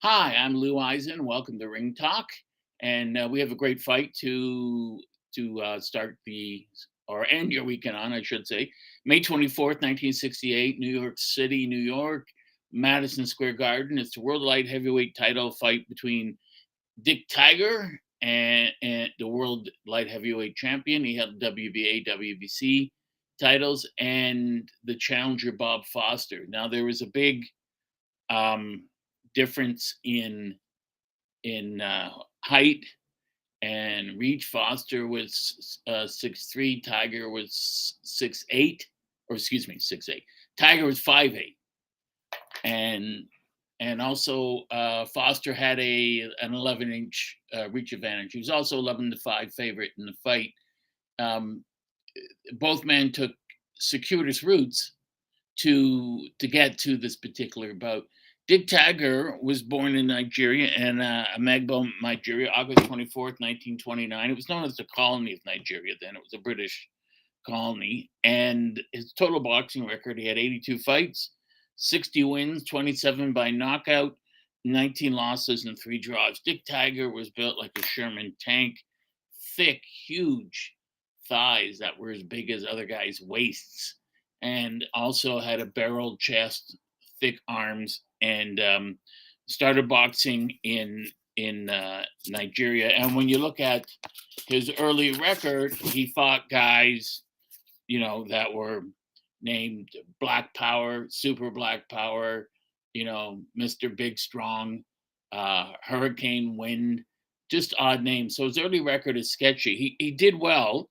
Hi, I'm Lou Eisen. Welcome to Ring Talk, and we have a great fight to start the or end your weekend on, I should say. May 24th, 1968, New York City, New York, Madison Square Garden. It's the World Light Heavyweight title fight between Dick Tiger and the World Light Heavyweight Champion. He held WBA, WBC titles, and the challenger Bob Foster. Now there was a big um, difference in height and reach. Foster was 6'3", Tiger was 6'8", or excuse me, 6'8". Tiger was 5'8", and also Foster had an 11-inch reach advantage. He was also 11-5 favorite in the fight. Um, Both men took circuitous routes to get to this particular bout. Dick Tiger was born in Nigeria and Amagbo, Nigeria, August 24th, 1929. It was known as the colony of Nigeria then. It was a British colony. And his total boxing record, he had 82 fights, 60 wins, 27 by knockout, 19 losses, and 3 draws. Dick Tiger was built like a Sherman tank, thick, huge thighs that were as big as other guys' waists, and also had a barrel chest, thick arms, and started boxing in Nigeria. And when you look at his early record, he fought guys, that were named Black Power, Super Black Power, Mr. Big Strong, Hurricane Wind, just odd names. So his early record is sketchy. He did well.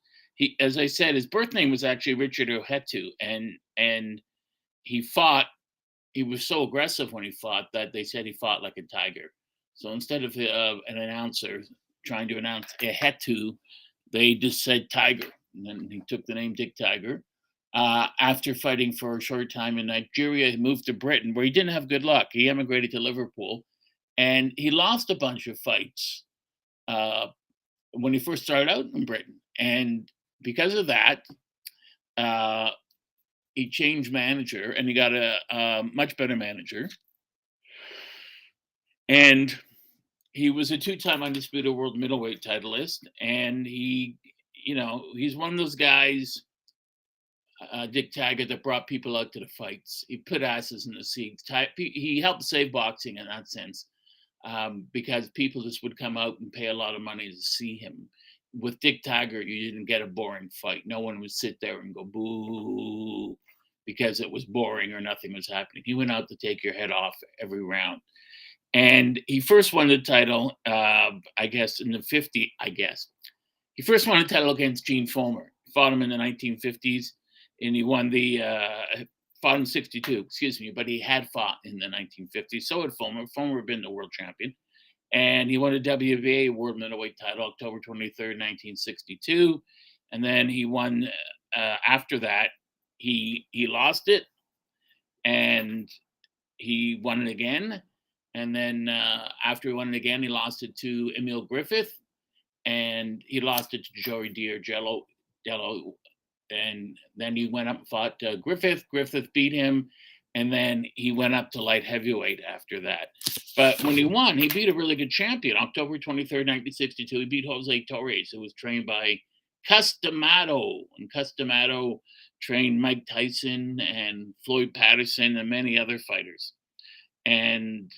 As I said, his birth name was actually Richard Ohetu, and he fought. He was so aggressive when he fought that they said he fought like a tiger. So instead of an announcer trying to announce Ohetu, they just said Tiger, and then he took the name Dick Tiger. After fighting for a short time in Nigeria, he moved to Britain, where he didn't have good luck. He emigrated to Liverpool, and he lost a bunch of fights uh, when he first started out in Britain. And because of that, uh, he changed manager, and he got a much better manager. And he was a two-time undisputed world middleweight titleist, and he's one of those guys, Dick Taggart, that brought people out to the fights. He put asses in the seats. He helped save boxing in that sense, because people just would come out and pay a lot of money to see him. With Dick Taggart, you didn't get a boring fight. No one would sit there and go boo because it was boring or nothing was happening. He went out to take your head off every round. And he first won the title, I guess, in the 50s, I guess. He first won the title against Gene Fulmer. Fought him in the 1950s, and he won fought in 62, excuse me, but he had fought in the 1950s. So had Fulmer. Fulmer had been the world champion. And he won a WBA world middleweight title October 23rd, 1962. And then he won, after that, he lost it, and he won it again. And then after he won it again, he lost it to Emil Griffith, and he lost it to Joey Dello. And then he went up and fought Griffith. Griffith beat him, and then he went up to light heavyweight after that. But when he won, he beat a really good champion. October 23rd, 1962, he beat Jose Torres, who was trained by Customato. And Customato trained Mike Tyson and Floyd Patterson and many other fighters. And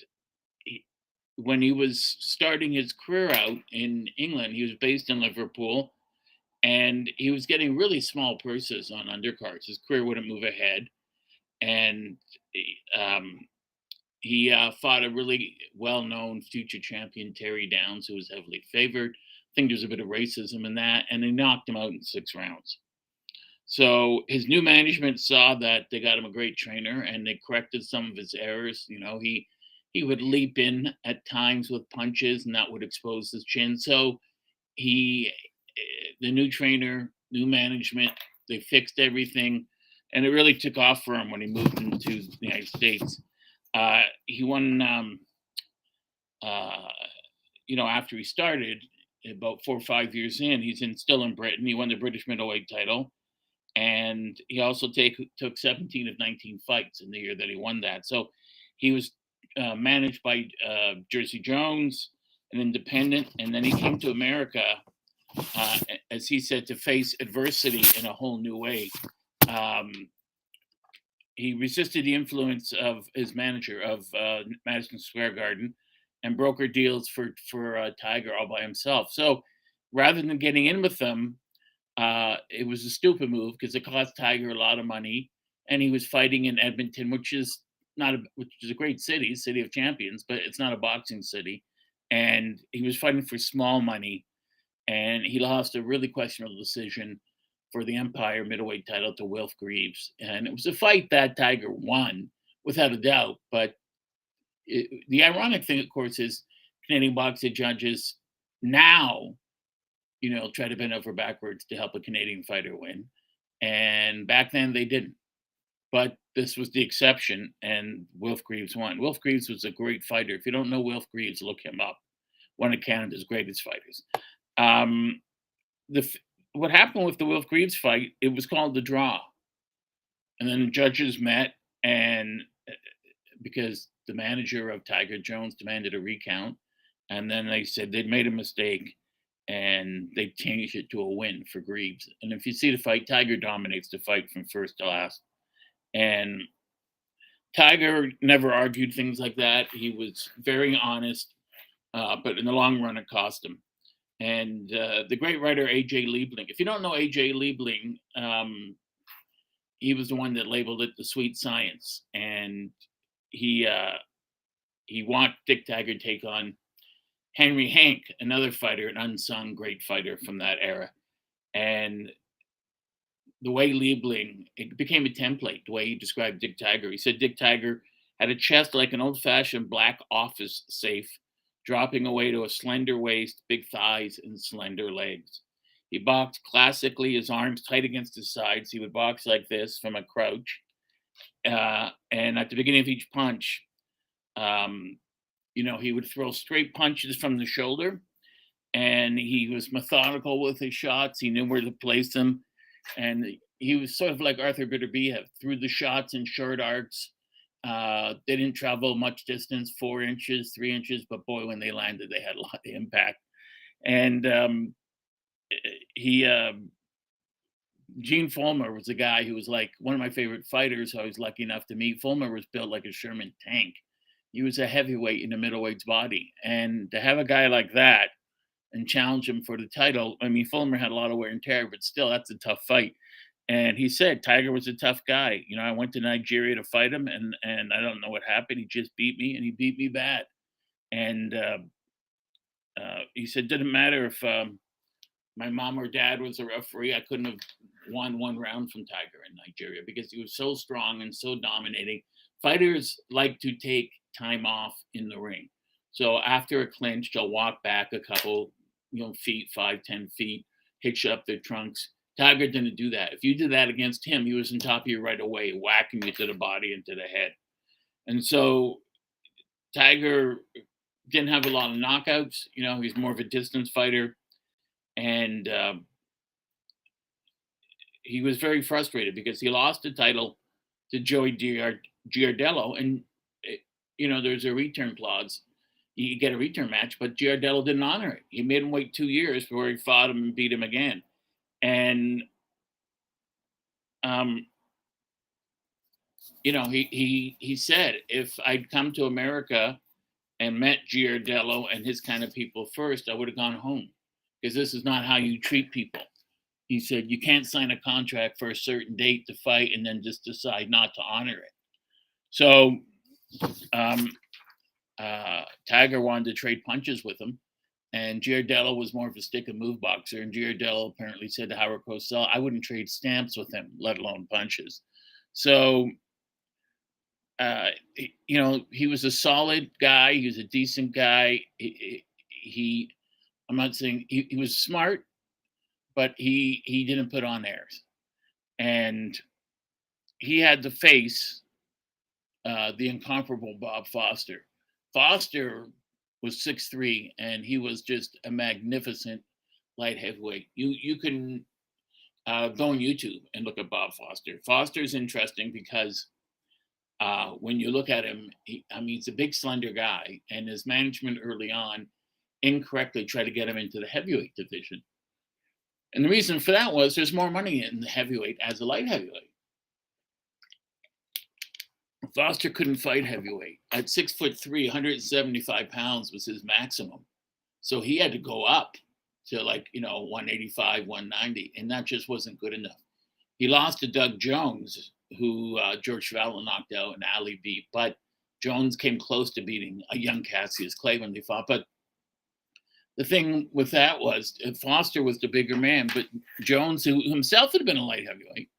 when he was starting his career out in England, he was based in Liverpool, and he was getting really small purses on undercards. His career wouldn't move ahead, and um, he fought a really well-known future champion, Terry Downs, who was heavily favored. I think there's a bit of racism in that, and they knocked him out in 6 rounds. So his new management saw that they got him a great trainer, and they corrected some of his errors. He would leap in at times with punches, and that would expose his chin. So the new trainer, new management, they fixed everything, and it really took off for him when he moved into the United States. He won, uh, after he started, about 4 or 5 years in, still in Britain. He won the British middleweight title, and he also took 17 of 19 fights in the year that he won that. So he was managed by Jersey Jones, an independent, and then he came to America, as he said, to face adversity in a whole new way. Um, he resisted the influence of his manager of Madison Square Garden, and brokered deals for Tiger all by himself. So rather than getting in with them, it was a stupid move because it cost Tiger a lot of money, and he was fighting in Edmonton, which is a great city of champions, but it's not a boxing city, and he was fighting for small money, and he lost a really questionable decision for the Empire middleweight title to Wilf Greaves, and it was a fight that Tiger won without a doubt. But the ironic thing, of course, is Canadian boxing judges now, try to bend over backwards to help a Canadian fighter win. And back then they didn't. But this was the exception, and Wilf Greaves won. Wilf Greaves was a great fighter. If you don't know Wilf Greaves, look him up. One of Canada's greatest fighters. Um, what happened with the Wilf Greaves fight? It was called the draw, and then the judges met, and because the manager of Tiger Jones demanded a recount, and then they said they'd made a mistake, and they changed it to a win for Greaves. And if you see the fight, Tiger dominates the fight from first to last. And Tiger never argued things like that. He was very honest, but in the long run, it cost him. And the great writer A.J. Liebling, if you don't know A.J. Liebling, he was the one that labeled it the sweet science. And he wanted Dick Tiger to take on Henry Hank, another fighter, an unsung great fighter from that era. And the way Liebling, it became a template, the way he described Dick Tiger. He said Dick Tiger had a chest like an old-fashioned black office safe, dropping away to a slender waist, big thighs, and slender legs. He boxed classically, his arms tight against his sides. He would box like this from a crouch. And at the beginning of each punch, he would throw straight punches from the shoulder, and he was methodical with his shots. He knew where to place them, and he was sort of like Arthur Beterbiev, threw the shots in short arcs. They didn't travel much distance, 4 inches, 3 inches, but boy, when they landed, they had a lot of impact. And Gene Fulmer was a guy who was like one of my favorite fighters I was lucky enough to meet. Fulmer was built like a Sherman tank. He was a heavyweight in a middleweight's body. And to have a guy like that and challenge him for the title, I mean, Fulmer had a lot of wear and tear, but still, that's a tough fight. And he said Tiger was a tough guy. I went to Nigeria to fight him, and I don't know what happened. He just beat me, and he beat me bad. And he said, didn't matter if my mom or dad was a referee, I couldn't have won one round from Tiger in Nigeria because he was so strong and so dominating. Fighters like to take time off in the ring. So after a clinch, they'll walk back a couple, feet, 5-10 feet, hitch up their trunks. Tiger didn't do that. If you did that against him, he was on top of you right away, whacking you to the body and to the head. And so Tiger didn't have a lot of knockouts. He's more of a distance fighter. And he was very frustrated because he lost the title to Joey Giardello. And, there's a return clause. You get a return match, but Giardello didn't honor it. He made him wait 2 years before he fought him and beat him again. And, he said, if I'd come to America and met Giardello and his kind of people first, I would have gone home because this is not how you treat people. He said, you can't sign a contract for a certain date to fight and then just decide not to honor it. So Tiger wanted to trade punches with him, and Giardello was more of a stick and move boxer. And Giardello apparently said to Howard Cosell, I wouldn't trade stamps with him, let alone punches. So, he was a solid guy. He was a decent guy. I'm not saying he was smart, but he didn't put on airs. And he had to face the incomparable Bob Foster. Foster was 6'3", and he was just a magnificent light heavyweight. You can go on YouTube and look at Bob Foster. Foster's interesting because When you look at him, he's a big, slender guy, and his management early on incorrectly tried to get him into the heavyweight division. And the reason for that was there's more money in the heavyweight as a light heavyweight. Foster couldn't fight heavyweight. At 6'3", 175 pounds was his maximum. So he had to go up to 185, 190, and that just wasn't good enough. He lost to Doug Jones, who George Chuvalo knocked out and Ali beat, but Jones came close to beating a young Cassius Clay when they fought. But the thing with that was Foster was the bigger man, but Jones, who himself had been a light heavyweight,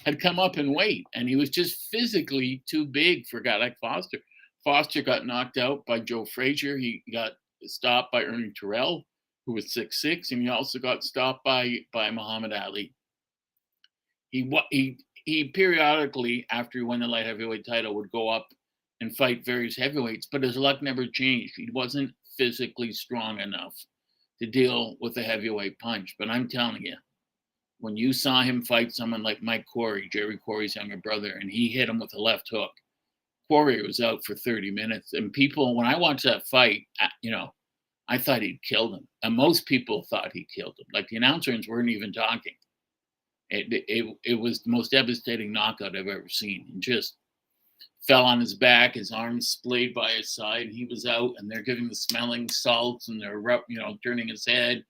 had come up in weight, and he was just physically too big for a guy like Foster. Foster got knocked out by Joe Frazier. He got stopped by Ernie Terrell, who was 6'6", and he also got stopped by Muhammad Ali. He periodically, after he won the light heavyweight title, would go up and fight various heavyweights, but his luck never changed. He wasn't physically strong enough to deal with a heavyweight punch. But I'm telling you, when you saw him fight someone like Mike Corey, Jerry Corey's younger brother, and he hit him with a left hook, Corey was out for 30 minutes. And people, when I watched that fight, I thought he'd killed him. And most people thought he killed him. Like, the announcers weren't even talking. It was the most devastating knockout I've ever seen. He just fell on his back, his arms splayed by his side, and he was out, and they're giving the smelling salts, and they're turning his head,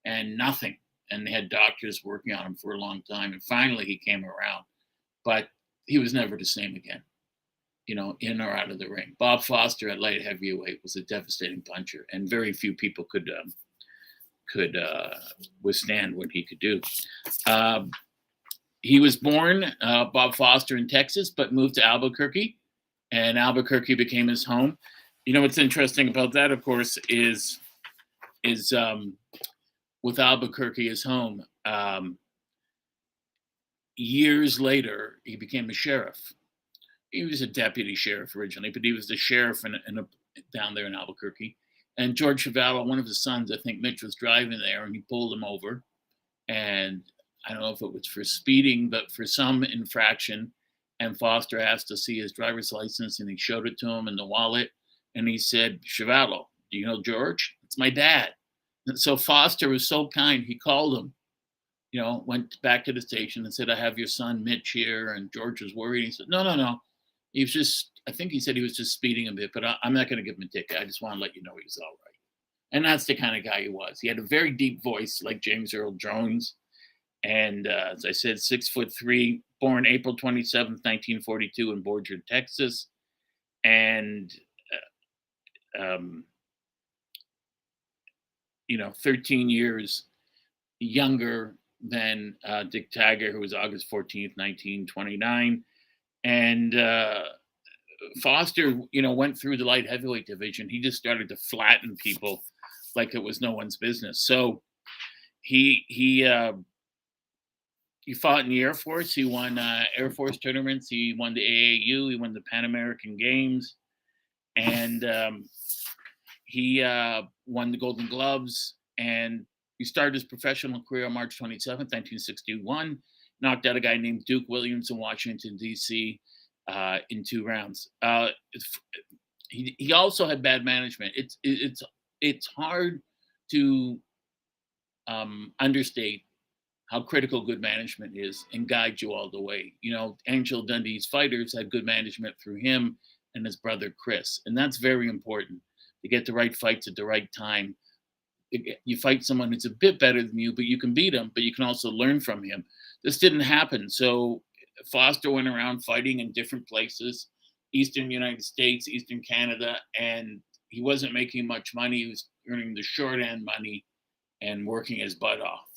and nothing. And they had doctors working on him for a long time, and finally he came around. But he was never the same again, in or out of the ring. Bob Foster at light heavyweight was a devastating puncher, and very few people could withstand what he could do. He was born, Bob Foster, in Texas, but moved to Albuquerque, and Albuquerque became his home. What's interesting about that, of course, is with Albuquerque as home, years later, he became a sheriff. He was a deputy sheriff originally, but he was the sheriff down there in Albuquerque. And George Chuvalo, one of his sons, I think Mitch, was driving there, and he pulled him over. And I don't know if it was for speeding, but for some infraction. And Foster asked to see his driver's license, and he showed it to him in the wallet. And he said, "Chuvalo, do you know George? It's my dad." And so Foster was so kind. He called him, went back to the station and said, "I have your son Mitch here." And George was worried. He said, No. He was just, I think he said he was just speeding a bit, but I'm not going to give him a ticket. I just want to let you know he was all right. And that's the kind of guy he was. He had a very deep voice, like James Earl Jones. And as I said, 6'3", born April 27th, 1942 in Borger, Texas. And, 13 years younger than Dick Taggart, who was August 14th, 1929. And Foster, went through the light heavyweight division. He just started to flatten people like it was no one's business. So he fought in the Air Force. He won Air Force tournaments. He won the AAU. He won the Pan American Games. And he won the Golden Gloves. And he started his professional career on March 27th, 1961. Knocked out a guy named Duke Williams in Washington, D.C. In 2 rounds. He also had bad management. It's hard to understate how critical good management is and guide you all the way. Angel Dundee's fighters had good management through him and his brother Chris, and that's very important to get the right fights at the right time. You fight someone who's a bit better than you, but you can beat him, but you can also learn from him. This didn't happen. So Foster went around fighting in different places, Eastern United States, Eastern Canada, and he wasn't making much money. He was earning the short end money and working his butt off.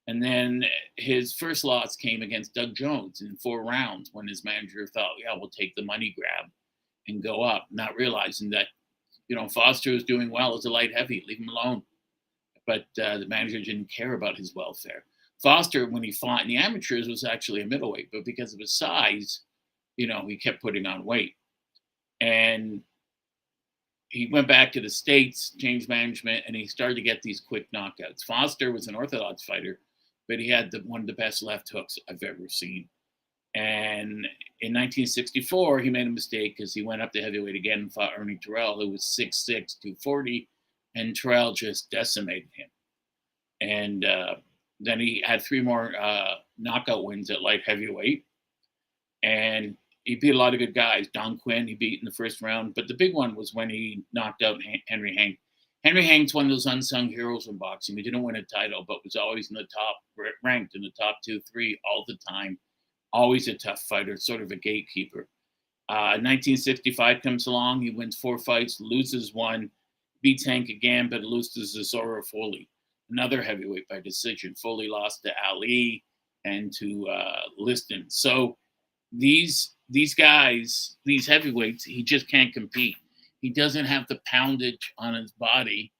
And then his first loss came against Doug Jones in 4 rounds when his manager thought, yeah, we'll take the money grab and go up, not realizing that, Foster was doing well as a light heavy, leave him alone. But the manager didn't care about his welfare. Foster, when he fought in the amateurs, was actually a middleweight, but because of his size, he kept putting on weight. And he went back to the States, changed management, and he started to get these quick knockouts. Foster was an orthodox fighter, but he had one of the best left hooks I've ever seen. And in 1964, he made a mistake because he went up to heavyweight again and fought Ernie Terrell, who was 6'6", 240, and Terrell just decimated him. And then he had 3 more knockout wins at light heavyweight. And he beat a lot of good guys. Don Quinn, he beat in the first round. But the big one was when he knocked out Henry Hang. Henry Hang's one of those unsung heroes in boxing. He didn't win a title, but was always in the top, ranked in the top 2, 3 all the time. Always a tough fighter, sort of a gatekeeper. 1965 comes along. He wins 4 fights, loses 1, beats Hank again, but loses to Zora Foley, another heavyweight by decision. Foley lost to Ali and to Liston. So these guys, these heavyweights, he just can't compete. He doesn't have the poundage on his body,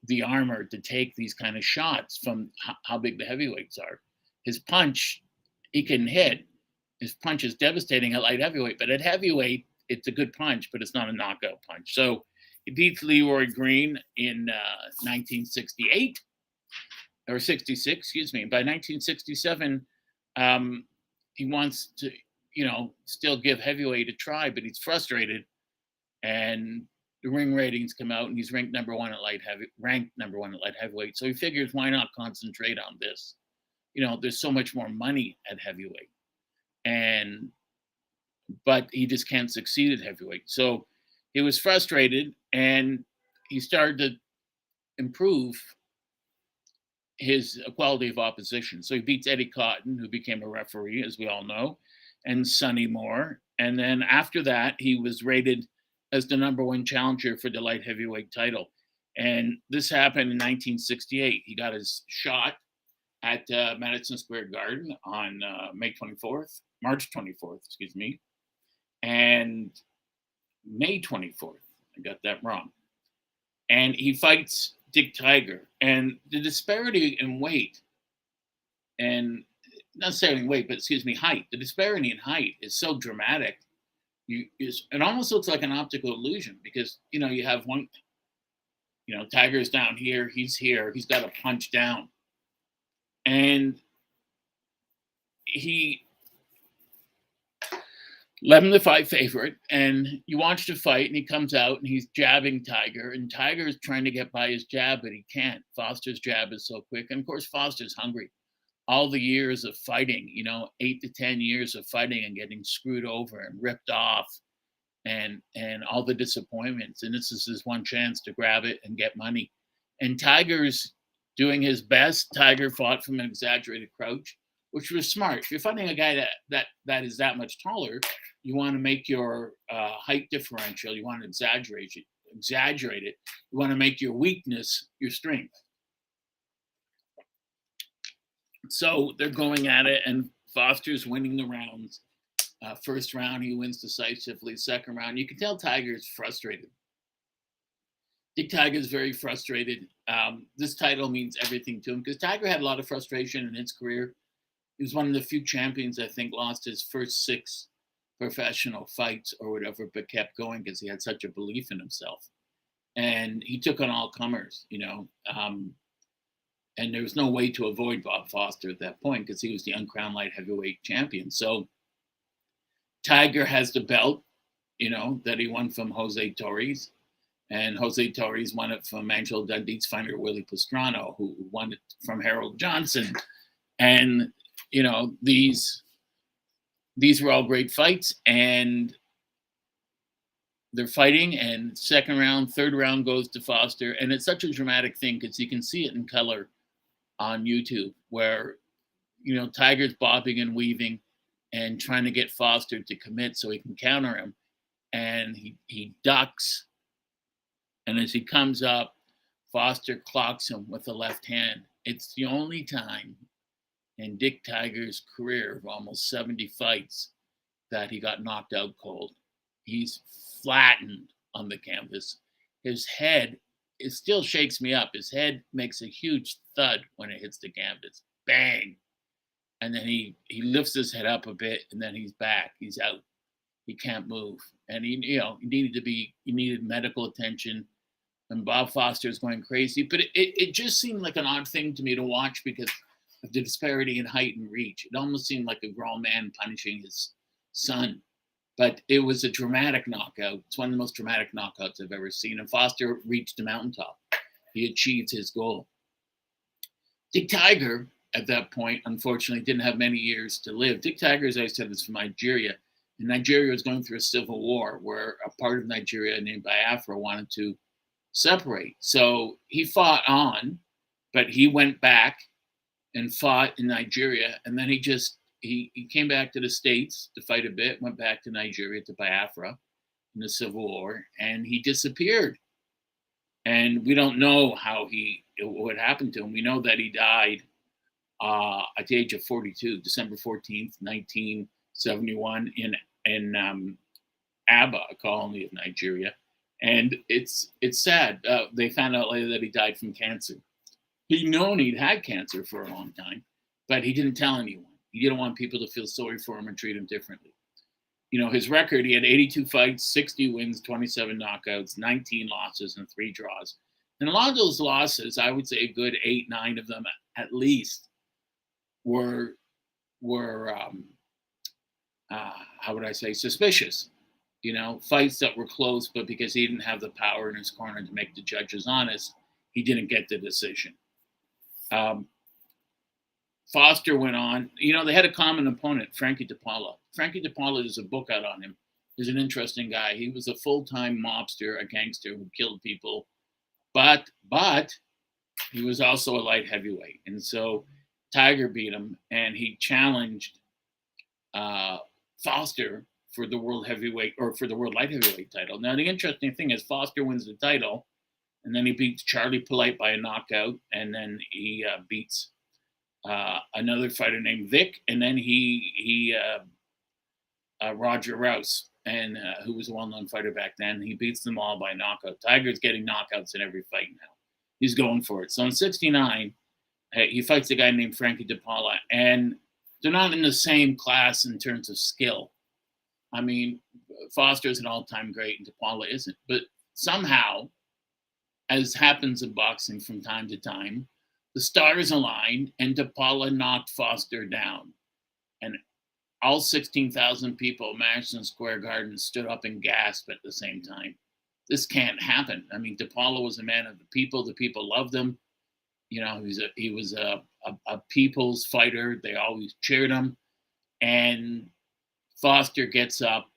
the armor to take these kind of shots from how big the heavyweights are. His punch, he can hit. His punch is devastating at light heavyweight, but at heavyweight, it's a good punch, but it's not a knockout punch. So he beats Leroy Green in 1968 or 66, excuse me. By 1967, he wants to, still give heavyweight a try, but he's frustrated. And the ring ratings come out, and he's ranked number 1 at light heavyweight. So he figures, why not concentrate on this? There's so much more money at heavyweight, but he just can't succeed at heavyweight. So he was frustrated, and he started to improve his quality of opposition. So he beats Eddie Cotton, who became a referee, as we all know, and Sonny Moore. And then after that, he was rated as the number 1 challenger for the light heavyweight title. And this happened in 1968. He got his shot at Madison Square Garden on March 24th, and May 24th. I got that wrong. And he fights Dick Tiger. And the disparity in weight, and not necessarily in weight, but height. The disparity in height is so dramatic. It almost looks like an optical illusion because, you have one, Tiger's down here, he's got a punch down. And he 11-5 favorite, and you watch the fight, and he comes out and he's jabbing Tiger, and Tiger is trying to get by his jab, but he can't. Foster's jab is so quick, and of course Foster's hungry. All the years of fighting, 8 to 10 years of fighting and getting screwed over and ripped off, and all the disappointments, and this is his one chance to grab it and get money. And Tiger's doing his best. Tiger fought from an exaggerated crouch, which was smart. If you're fighting a guy that is that much taller, you want to make your height differential. You want to exaggerate it. You want to make your weakness your strength. So they're going at it, and Foster's winning the rounds. First round, he wins decisively. Second round, you can tell Tiger's frustrated. Dick Tiger's very frustrated. This title means everything to him because Tiger had a lot of frustration in his career. He was one of the few champions, I think, lost his first 6 professional fights or whatever, but kept going because he had such a belief in himself. And he took on all comers, and there was no way to avoid Bob Foster at that point because he was the uncrowned light heavyweight champion. So Tiger has the belt, that he won from Jose Torres. And Jose Torres won it from Angelo Dundee's fighter, Willie Pastrana, who won it from Harold Johnson. And, these were all great fights. And they're fighting. And second round, third round goes to Foster. And it's such a dramatic thing because you can see it in color on YouTube where, Tiger's bobbing and weaving and trying to get Foster to commit so he can counter him. And he ducks. And as he comes up, Foster clocks him with the left hand. It's the only time in Dick Tiger's career of almost 70 fights that he got knocked out cold. He's flattened on the canvas. His head, it still shakes me up. His head makes a huge thud when it hits the canvas. Bang. And then he lifts his head up a bit, and then he's back. He's out. He can't move. And he needed medical attention. And Bob Foster is going crazy. But it just seemed like an odd thing to me to watch because of the disparity in height and reach. It almost seemed like a grown man punishing his son. But it was a dramatic knockout. It's one of the most dramatic knockouts I've ever seen. And Foster reached the mountaintop. He achieved his goal. Dick Tiger, at that point, unfortunately, didn't have many years to live. Dick Tiger, as I said, is from Nigeria. And Nigeria was going through a civil war where a part of Nigeria named Biafra wanted to separate. So he fought on, but he went back and fought in Nigeria. And then he came back to the States to fight a bit, went back to Nigeria, to Biafra in the Civil War, and he disappeared. And we don't know what happened to him. We know that he died at the age of 42, December 14th, 1971, in Aba, a colony of Nigeria. And it's sad. They found out later that he died from cancer. He'd known he'd had cancer for a long time, but he didn't tell anyone. He didn't want people to feel sorry for him and treat him differently. You know, his record, he had 82 fights, 60 wins, 27 knockouts, 19 losses, and 3 draws. And a lot of those losses, I would say a good 8, 9 of them at least, were how would I say, suspicious. You know, fights that were close, but because he didn't have the power in his corner to make the judges honest, he didn't get the decision. Foster went on. You know, they had a common opponent, Frankie DePaula. Frankie DePaula, there's a book out on him. He's an interesting guy. He was a full-time mobster, a gangster who killed people, but he was also a light heavyweight. And so Tiger beat him, and he challenged Foster for the world heavyweight, or for the world light heavyweight title. Now, the interesting thing is Foster wins the title, and then he beats Charlie Polite by a knockout, and then he beats another fighter named Vic, and then he Roger Rouse, and who was a well-known fighter back then. He beats them all by knockout. Tiger's getting knockouts in every fight now. He's going for it. So in '69, he fights a guy named Frankie DePaula, and they're not in the same class in terms of skill. I mean, Foster is an all-time great, and DePaula isn't. But somehow, as happens in boxing from time to time, the stars aligned, and DePaula knocked Foster down. And all 16,000 people at Madison Square Garden stood up and gasped at the same time. This can't happen. I mean, DePaula was a man of the people. The people loved him. You know, he was a people's fighter. They always cheered him. And Foster gets up.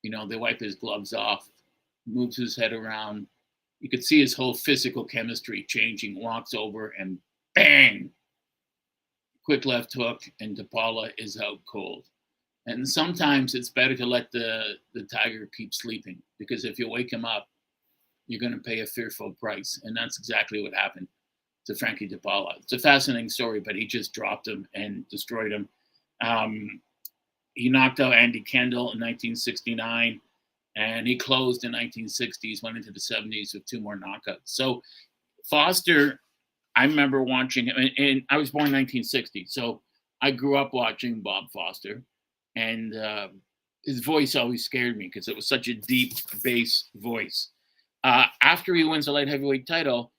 You know, they wipe his gloves off, moves his head around. You could see his whole physical chemistry changing, walks over, and bang! Quick left hook, and DePaula is out cold. And sometimes it's better to let the Tiger keep sleeping, because if you wake him up, you're going to pay a fearful price. And that's exactly what happened to Frankie DePaula. It's a fascinating story, but he just dropped him and destroyed him. He knocked out Andy Kendall in 1969, and he closed in 1960s, went into the 70s with 2 more knockouts. So Foster, I remember watching him, and I was born in 1960, so I grew up watching Bob Foster, and his voice always scared me because it was such a deep bass voice. After he wins the light heavyweight title,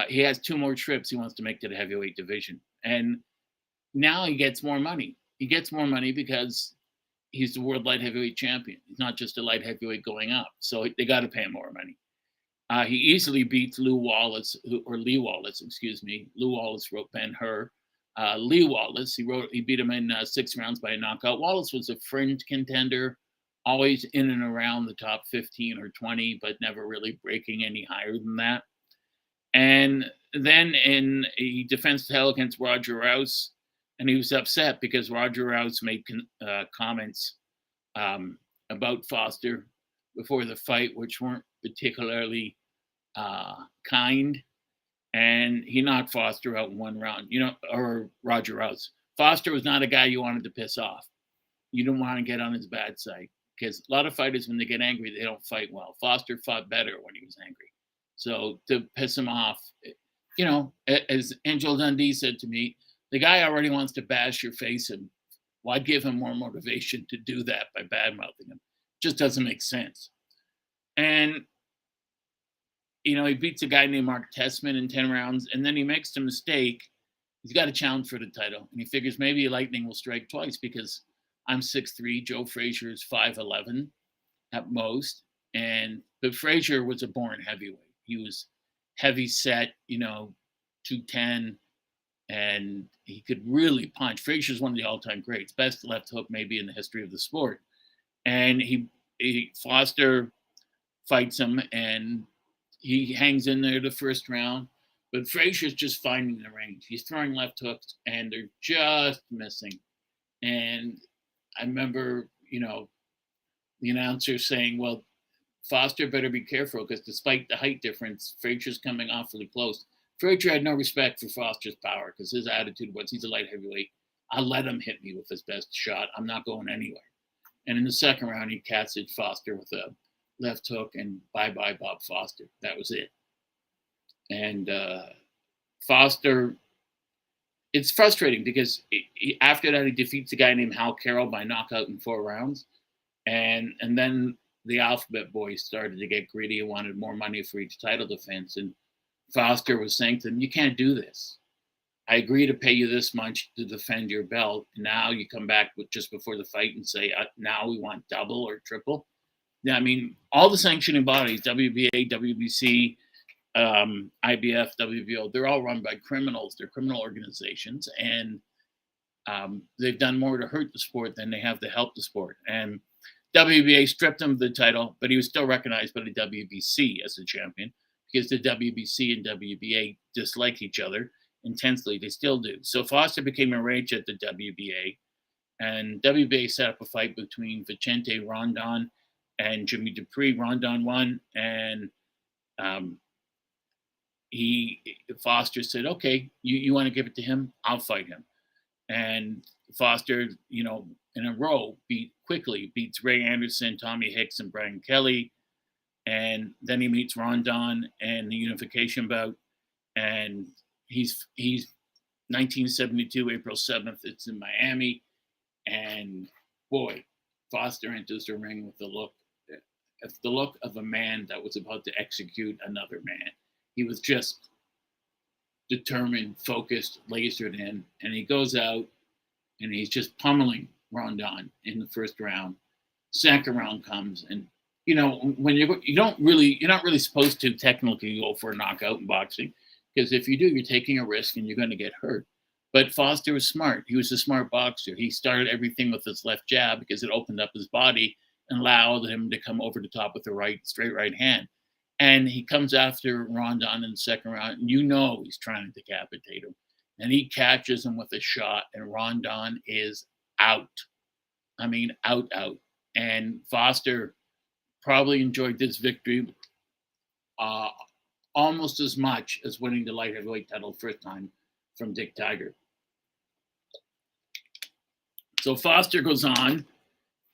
he has 2 more trips he wants to make to the heavyweight division, and now he gets more money. He gets more money because he's the world light heavyweight champion. He's not just a light heavyweight going up, so they got to pay him more money. He easily beats Lee Wallace, excuse me. Lou Wallace wrote Ben-Hur. Lee Wallace, he beat him in 6 rounds by a knockout. Wallace was a fringe contender, always in and around the top 15 or 20, but never really breaking any higher than that. And then he defends the title against Roger Rouse, and he was upset because Roger Rouse made comments about Foster before the fight, which weren't particularly kind. And he knocked Foster out in 1 round, or Roger Rouse. Foster was not a guy you wanted to piss off. You don't want to get on his bad side, because a lot of fighters, when they get angry, they don't fight well. Foster fought better when he was angry. So to piss him off, as Angel Dundee said to me, the guy already wants to bash your face, and why give him more motivation to do that by bad-mouthing him? Just doesn't make sense. And, he beats a guy named Mark Tessman in 10 rounds, and then he makes the mistake He's got a challenge for the title, and he figures maybe lightning will strike twice because I'm 6'3", Joe Frazier is 5'11" at most, but Frazier was a born heavyweight. He was heavy set, 210, and he could really punch. Frazier's one of the all-time greats, best left hook maybe in the history of the sport. And Foster fights him, and he hangs in there the first round. But Frazier's just finding the range. He's throwing left hooks, and they're just missing. And I remember, the announcer saying, well, Foster better be careful because despite the height difference, Frazier's coming awfully close. Frazier had no respect for Foster's power because his attitude was he's a light heavyweight. I'll let him hit me with his best shot. I'm not going anywhere. And in the second round, he catches Foster with a left hook, and bye-bye Bob Foster. That was it. And Foster, it's frustrating because after that, he defeats a guy named Hal Carroll by knockout in 4 rounds. And then the Alphabet Boys started to get greedy and wanted more money for each title defense. And Foster was saying to them, you can't do this. I agree to pay you this much to defend your belt. And now you come back with just before the fight and say, now we want double or triple. Yeah, I mean, all the sanctioning bodies, WBA, WBC, IBF, WBO, they're all run by criminals. They're criminal organizations. And they've done more to hurt the sport than they have to help the sport. And WBA stripped him of the title, but he was still recognized by the WBC as a champion because the WBC and WBA dislike each other intensely. They still do. So Foster became enraged at the WBA, and WBA set up a fight between Vicente Rondon and Jimmy Dupree. Rondon won, and Foster said, okay, you want to give it to him? I'll fight him. And Foster, in a row, beats Ray Anderson, Tommy Hicks, and Brian Kelly. And then he meets Rondon and the unification bout. And he's 1972, April 7th. It's in Miami. And boy, Foster enters the ring with the look of a man that was about to execute another man. He was just determined, focused, lasered in, and he goes out and he's just pummeling Rondon in the first round. Second round comes, and when you're not really supposed to technically go for a knockout in boxing, because if you do, you're taking a risk and you're going to get hurt. But Foster was smart. He was a smart boxer. He started everything with his left jab because it opened up his body and allowed him to come over the top with the straight right hand. And he comes after Rondon in the second round, and he's trying to decapitate him. And he catches him with a shot, and Rondon is out. I mean, out. And Foster probably enjoyed this victory almost as much as winning the light heavyweight title first time from Dick Tiger. So Foster goes on,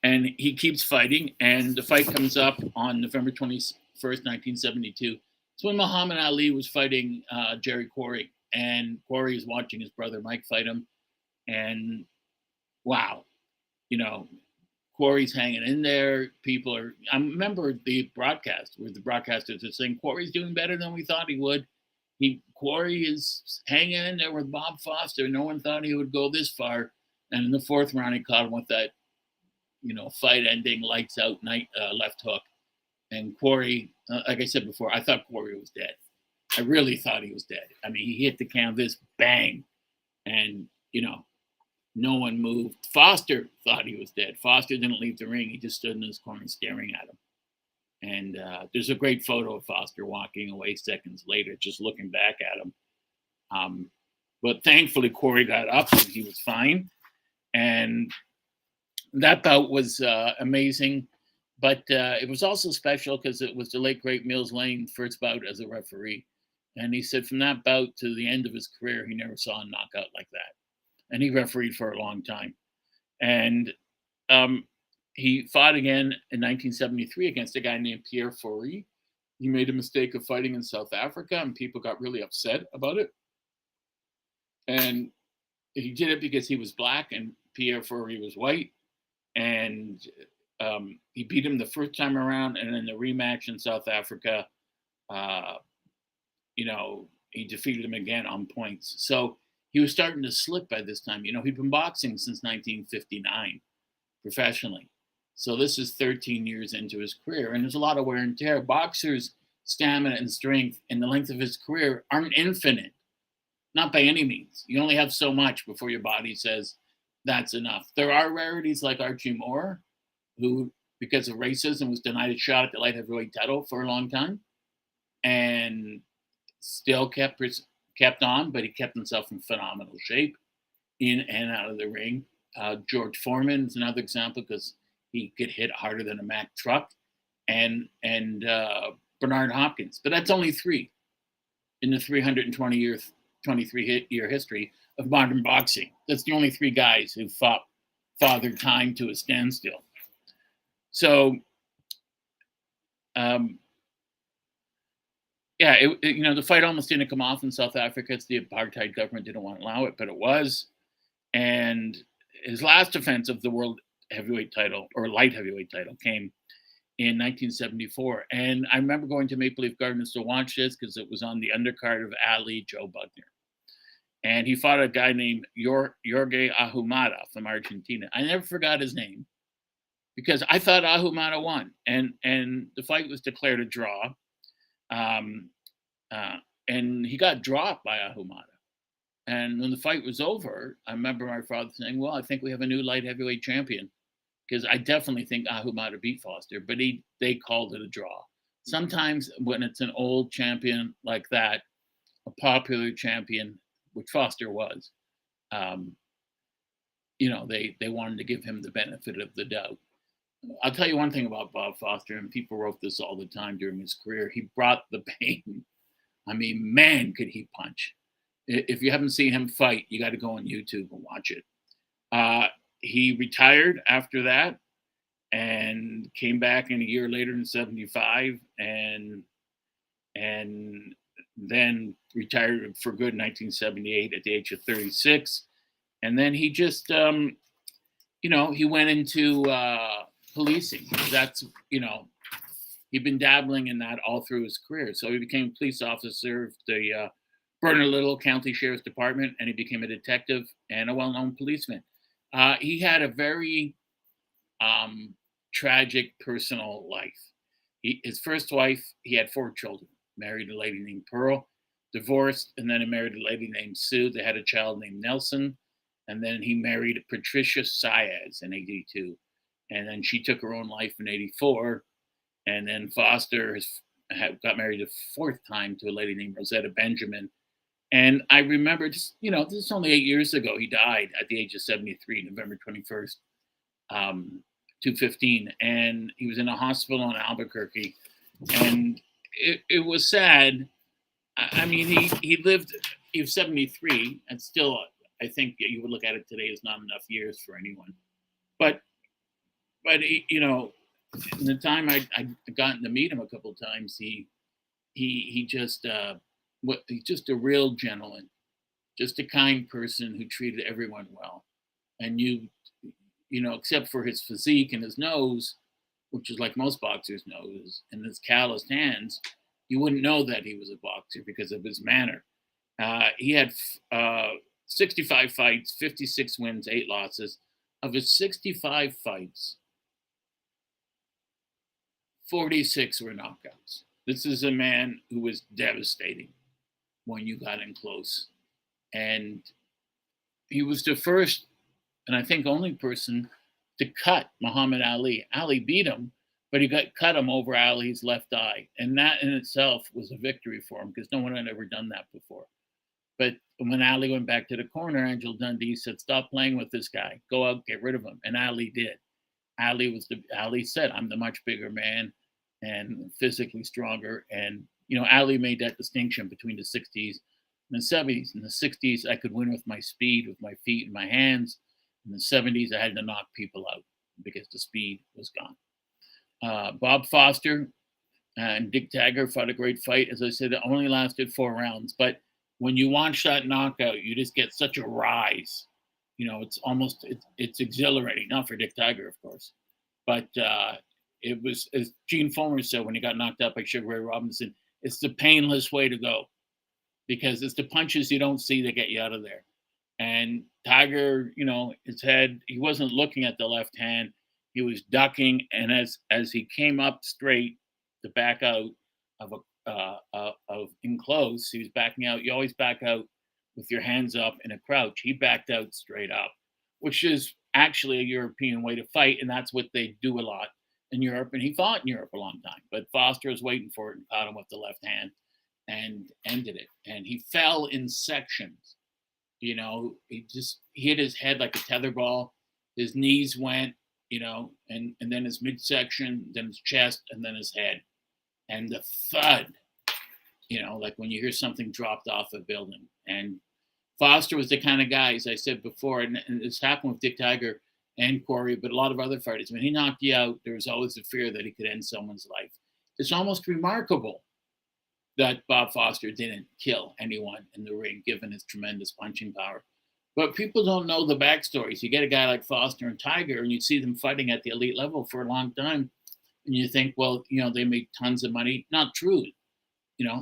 and he keeps fighting, and the fight comes up on November 21st, 1972. It's when Muhammad Ali was fighting Jerry Quarry, and Quarry is watching his brother Mike fight him, and wow, Quarry's hanging in there. I remember the broadcast where the broadcasters are saying Quarry's doing better than we thought he would. Quarry is hanging in there with Bob Foster. No one thought he would go this far. And in the fourth round, he caught him with that, fight-ending lights out left hook. And Quarry, like I said before, I thought Quarry was dead. I really thought he was dead. I mean, he hit the canvas, bang, and no one moved. Foster thought he was dead. Foster didn't leave the ring. He just stood in his corner staring at him. And there's a great photo of Foster walking away seconds later, just looking back at him. But thankfully, Quarry got up and he was fine. And that bout was amazing. But it was also special because it was the late, great Mills Lane's first bout as a referee. And he said from that bout to the end of his career, he never saw a knockout like that. And he refereed for a long time. And he fought again in 1973 against a guy named Pierre Fourie. He made a mistake of fighting in South Africa, and people got really upset about it. And he did it because he was black, and Pierre Fourie was white. And he beat him the first time around, and in the rematch in South Africa, he defeated him again on points. So he was starting to slip by this time. He'd been boxing since 1959 professionally. So this is 13 years into his career, and there's a lot of wear and tear. Boxers' stamina and strength and the length of his career aren't infinite, not by any means. You only have so much before your body says that's enough. There are rarities like Archie Moore, who, because of racism, was denied a shot at the light heavyweight title for a long time, and still kept on, but he kept himself in phenomenal shape in and out of the ring. George Foreman is another example because he could hit harder than a Mack truck, and Bernard Hopkins. But that's only three in the 23-year history of modern boxing. That's the only three guys who fought Father Time to a standstill. So, the fight almost didn't come off in South Africa. It's the apartheid government didn't want to allow it, but it was. And his last defense of the world heavyweight title or light heavyweight title came in 1974. And I remember going to Maple Leaf Gardens to watch this because it was on the undercard of Ali Joe Budner. And he fought a guy named Jorge Ahumada from Argentina. I never forgot his name because I thought Ahumada won. And the fight was declared a draw. And he got dropped by Ahumada. And when the fight was over, I remember my father saying, well, I think we have a new light heavyweight champion. Because I definitely think Ahumada beat Foster, but they called it a draw. Sometimes when it's an old champion like that, a popular champion, which Foster was, they wanted to give him the benefit of the doubt. I'll tell you one thing about Bob Foster, and people wrote this all the time during his career. He brought the pain. I mean, man, could he punch. If you haven't seen him fight, you got to go on YouTube and watch it. He retired after that and came back in a year later in 75 and then retired for good in 1978 at the age of 36. And then he just, he went into policing. That's, he'd been dabbling in that all through his career. So he became a police officer of the Bernard Little County Sheriff's Department, and he became a detective and a well-known policeman. He had a very tragic personal life. His first wife, he had 4 children, married a lady named Pearl, divorced, and then he married a lady named Sue. They had a child named Nelson, and then he married Patricia Saez in 82. And then she took her own life in 84. And then Foster got married a 4th time to a lady named Rosetta Benjamin. And I remember, this is only 8 years ago. He died at the age of 73, November 21st, 2015. And he was in a hospital in Albuquerque. And it was sad. I mean, he lived, he was 73, and still, I think you would look at it today as not enough years for anyone. But in the time I'd gotten to meet him a couple of times, he just, he's just a real gentleman, just a kind person who treated everyone well. And except for his physique and his nose, which is like most boxers' noses, and his calloused hands, you wouldn't know that he was a boxer because of his manner. He had 65 fights, 56 wins, 8 losses. Of his 65 fights, 46 were knockouts. This is a man who was devastating when you got in close. And he was the first, and I think only person, to cut Muhammad Ali. Ali beat him, but he cut him over Ali's left eye. And that in itself was a victory for him because no one had ever done that before. But when Ali went back to the corner, Angel Dundee said, "Stop playing with this guy. Go out, get rid of him." And Ali did. Ali said, "I'm the much bigger man and physically stronger." And, Ali made that distinction between the 60s and the 70s. In the 60s, I could win with my speed, with my feet and my hands. In the 70s, I had to knock people out because the speed was gone. Bob Foster and Dick Taggart fought a great fight. As I said, it only lasted 4 rounds. But when you watch that knockout, you just get such a rise. It's exhilarating. Not for Dick Taggart, of course. But it was, as Gene Fulmer said when he got knocked out by Sugar Ray Robinson, it's the painless way to go. Because it's the punches you don't see that get you out of there. And Tiger, his head, he wasn't looking at the left hand. He was ducking, and as he came up straight to back out of of in close, he was backing out. You always back out with your hands up in a crouch. He backed out straight up, which is actually a European way to fight, and that's what they do a lot in Europe. And he fought in Europe a long time, but Foster was waiting for it and caught him with the left hand and ended it. And he fell in sections. He hit his head like a tetherball. His knees went, and then his midsection, then his chest, and then his head. And the thud, like when you hear something dropped off a building. And Foster was the kind of guy, as I said before, and it's happened with Dick Tiger and Corey, but a lot of other fighters. When he knocked you out, there was always a fear that he could end someone's life. It's almost remarkable that Bob Foster didn't kill anyone in the ring, given his tremendous punching power. But people don't know the backstories. You get a guy like Foster and Tiger, and you see them fighting at the elite level for a long time, and you think, well, they made tons of money. Not true.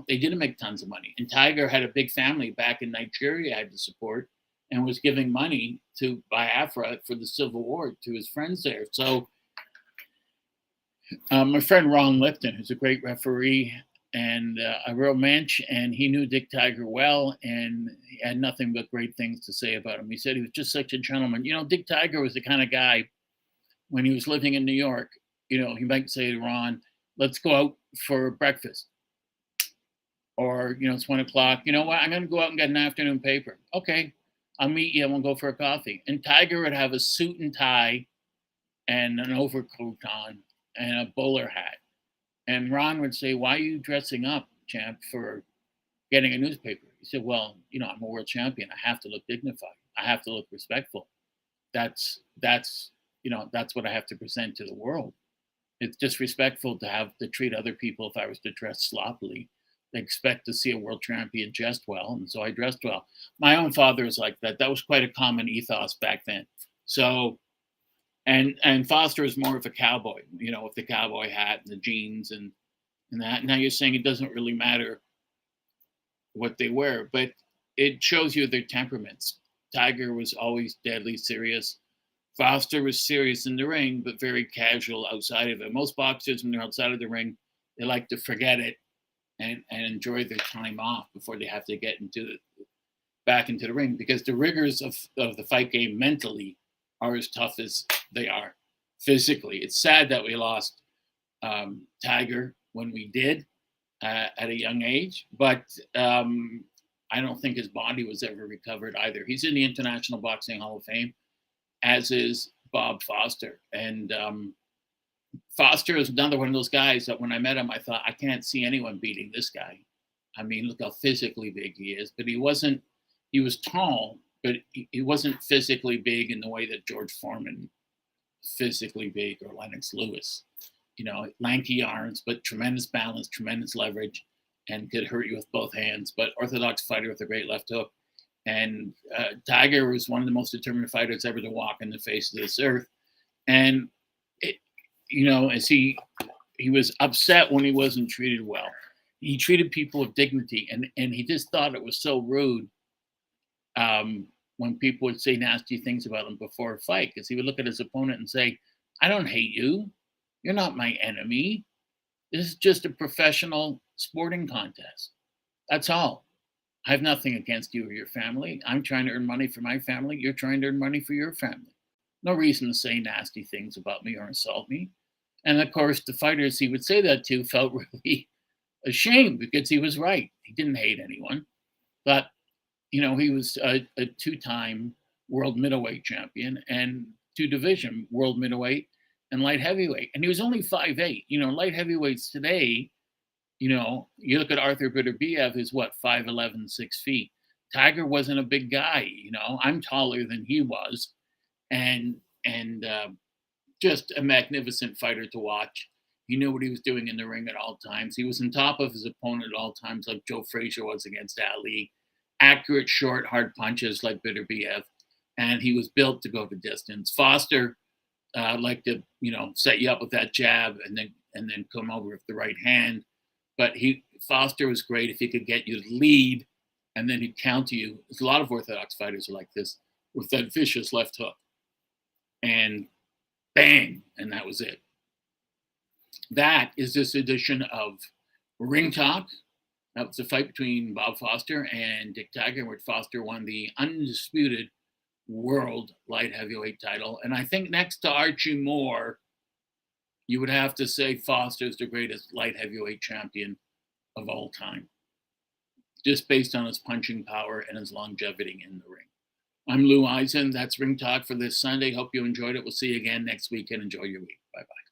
They didn't make tons of money. And Tiger had a big family back in Nigeria had to support and was giving money to Biafra for the Civil War to his friends there. So my friend Ron Lipton, who's a great referee and a real mensch, and he knew Dick Tiger well, and he had nothing but great things to say about him. He said he was just such a gentleman. Dick Tiger was the kind of guy, when he was living in New York, he might say to Ron, let's go out for breakfast. Or, it's 1:00. You know what? I'm going to go out and get an afternoon paper. Okay, I'll meet you and we'll go for a coffee. And Tiger would have a suit and tie and an overcoat on and a bowler hat. And Ron would say, why are you dressing up, champ, for getting a newspaper? He said, well, I'm a world champion. I have to look dignified. I have to look respectful. That's what I have to present to the world. It's disrespectful to treat other people if I was to dress sloppily. They expect to see a world champion dressed well, and so I dressed well. My own father was like that. That was quite a common ethos back then. So, and Foster is more of a cowboy, with the cowboy hat and the jeans and that. Now you're saying it doesn't really matter what they wear, but it shows you their temperaments. Tiger was always deadly serious. Foster was serious in the ring, but very casual outside of it. Most boxers, when they're outside of the ring, they like to forget it and enjoy their time off before they have to get back into the ring, because the rigors of the fight game mentally are as tough as they are physically. It's sad that we lost Tiger when we did at a young age, but I don't think his body was ever recovered either. He's in the International Boxing Hall of Fame, as is Bob Foster. And Foster is another one of those guys that when I met him, I thought, I can't see anyone beating this guy. I mean, look how physically big he is. But he was tall, but he wasn't physically big in the way that George Foreman physically big, or Lennox Lewis. Lanky arms, but tremendous balance, tremendous leverage, and could hurt you with both hands. But orthodox fighter with a great left hook. And Tiger was one of the most determined fighters ever to walk in the face of this earth. And as he was upset when he wasn't treated well. He treated people with dignity, and he just thought it was so rude when people would say nasty things about him before a fight, because he would look at his opponent and say, I don't hate you. You're not my enemy. This is just a professional sporting contest. That's all. I have nothing against you or your family. I'm trying to earn money for my family. You're trying to earn money for your family. No reason to say nasty things about me or insult me. And of course, the fighters he would say that to felt really ashamed, because he was right. He didn't hate anyone. But, he was a two-time world middleweight champion and two-division world middleweight and light heavyweight. And he was only 5'8". Light heavyweights today, you look at Arthur Beterbiev, who's 5'11", 6 feet. Tiger wasn't a big guy. I'm taller than he was. And just a magnificent fighter to watch. He knew what he was doing in the ring at all times. He was on top of his opponent at all times, like Joe Frazier was against Ali. Accurate, short, hard punches like Beterbiev. And he was built to go the distance. Foster liked to, set you up with that jab and then come over with the right hand. But Foster was great if he could get you to lead and then he'd counter you. There's a lot of orthodox fighters are like this, with that vicious left hook, and bang, and that was it. That is this edition of Ring Talk. That was a fight between Bob Foster and Dick Taggart, where Foster won the undisputed world light heavyweight title. And I think next to Archie Moore, you would have to say Foster's the greatest light heavyweight champion of all time, just based on his punching power and his longevity in the ring. I'm Lou Eisen. That's Ring Talk for this Sunday. Hope you enjoyed it. We'll see you again next week, and enjoy your week. Bye-bye.